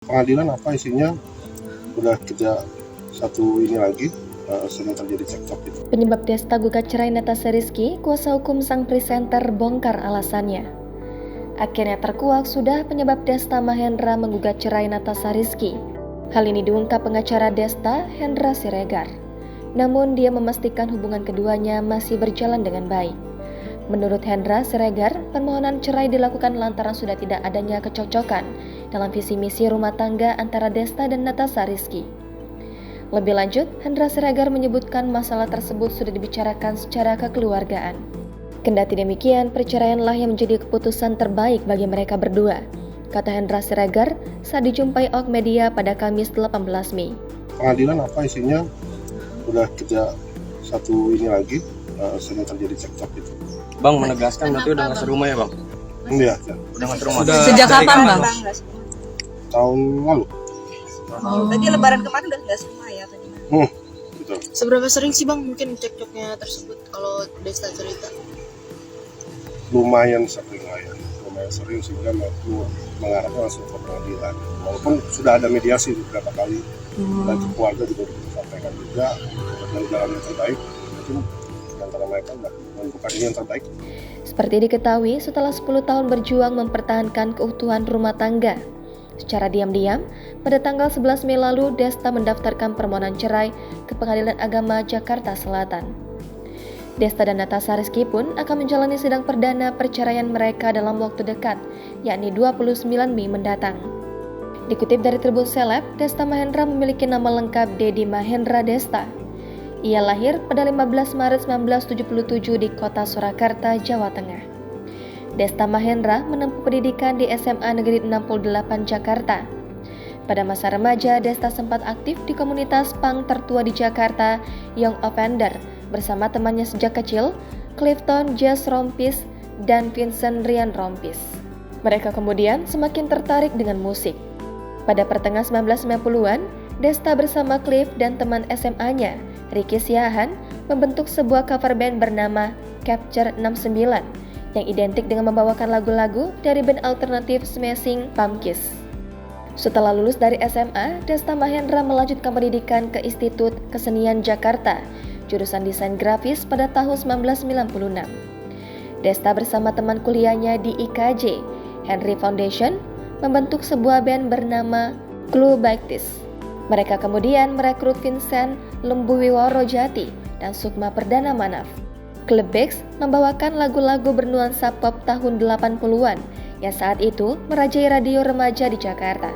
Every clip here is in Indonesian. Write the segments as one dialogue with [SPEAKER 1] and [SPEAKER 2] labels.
[SPEAKER 1] Pengadilan apa isinya udah tidak satu ini lagi, sering terjadi cekcok itu.
[SPEAKER 2] Penyebab Desta gugat cerai Natasha Rizky, kuasa hukum sang presenter bongkar alasannya. Akhirnya terkuak sudah penyebab Desta Mahendra menggugat cerai Natasha Rizky. Hal ini diungkap pengacara Desta, Hendra Siregar. Namun dia memastikan hubungan keduanya masih berjalan dengan baik. Menurut Hendra Siregar, permohonan cerai dilakukan lantaran sudah tidak adanya kecocokan dalam visi misi rumah tangga antara Desta dan Natasha Rizky. Lebih lanjut, Hendra Siregar menyebutkan masalah tersebut sudah dibicarakan secara kekeluargaan. Kendati demikian, perceraianlah yang menjadi keputusan terbaik bagi mereka berdua, kata Hendra Siregar saat dijumpai awak media pada Kamis 18 Mei.
[SPEAKER 1] Pengadilan apa isinya udah tidak satu ini lagi, sering terjadi cekcok itu.
[SPEAKER 3] Bang menegaskan berarti udah nggak serumah ya bang?
[SPEAKER 1] Iya,
[SPEAKER 3] Udah nggak serumah.
[SPEAKER 4] Sejak kapan bang?
[SPEAKER 1] tahun lalu.
[SPEAKER 4] Tadi lebaran kemarin udah nggak semua ya tadi.
[SPEAKER 1] Betul.
[SPEAKER 4] Seberapa sering sih bang mungkin cekcoknya tersebut kalau Desta cerita?
[SPEAKER 1] Lumayan sering lah ya, lumayan sering sehingga mengarahnya langsung ke pengadilan. Walaupun sudah ada mediasi beberapa kali dan keluarga juga disampaikan juga dengan jalan yang terbaik, mungkin di antara mereka sudah menentukan ini yang terbaik.
[SPEAKER 2] Seperti diketahui, setelah 10 tahun berjuang mempertahankan keutuhan rumah tangga, secara diam-diam, pada tanggal 11 Mei lalu, Desta mendaftarkan permohonan cerai ke Pengadilan Agama Jakarta Selatan. Desta dan Natasha Rizky pun akan menjalani sidang perdana perceraian mereka dalam waktu dekat, yakni 29 Mei mendatang. Dikutip dari Tribun Seleb, Desta Mahendra memiliki nama lengkap Dedi Mahendra Desta. Ia lahir pada 15 Maret 1977 di kota Surakarta, Jawa Tengah. Desta Mahendra menempuh pendidikan di SMA Negeri 68 Jakarta. Pada masa remaja, Desta sempat aktif di komunitas punk tertua di Jakarta, Young Offender, bersama temannya sejak kecil, Clifton Jazz Rompis dan Vincent Rian Rompis. Mereka kemudian semakin tertarik dengan musik. Pada pertengahan 1990-an, Desta bersama Cliff dan teman SMA-nya, Ricky Siahan, membentuk sebuah cover band bernama Capture 69 yang identik dengan membawakan lagu-lagu dari band alternatif Smashing Pumpkins. Setelah lulus dari SMA, Desta Mahendra melanjutkan pendidikan ke Institut Kesenian Jakarta, jurusan desain grafis pada tahun 1996. Desta bersama teman kuliahnya di IKJ, Henry Foundation, membentuk sebuah band bernama Clue Baptist. Mereka kemudian merekrut Vincent Lembuwiworo Jati dan Sukma Perdana Manaf. Club Bex membawakan lagu-lagu bernuansa pop tahun 80-an yang saat itu merajai radio remaja di Jakarta.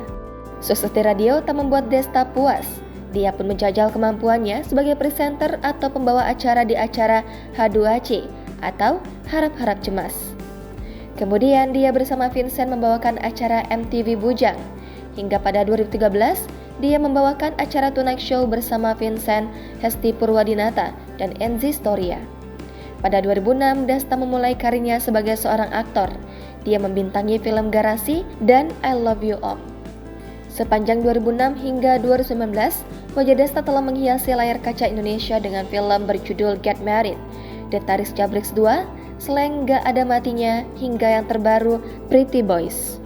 [SPEAKER 2] Sukses di radio tak membuat Desta puas. Dia pun menjajal kemampuannya sebagai presenter atau pembawa acara di acara H2C atau Harap-Harap Cemas. Kemudian dia bersama Vincent membawakan acara MTV Bujang. Hingga pada 2013, dia membawakan acara Tonight Show bersama Vincent, Hesti Purwadinata, dan Enzi Storia. Pada 2006, Desta memulai karirnya sebagai seorang aktor. Dia membintangi film Garasi dan I Love You Om. Sepanjang 2006 hingga 2019, wajah Desta telah menghiasi layar kaca Indonesia dengan film berjudul Get Married, The Taris Jabrix 2, Slang Gak Ada Matinya, hingga yang terbaru Pretty Boys.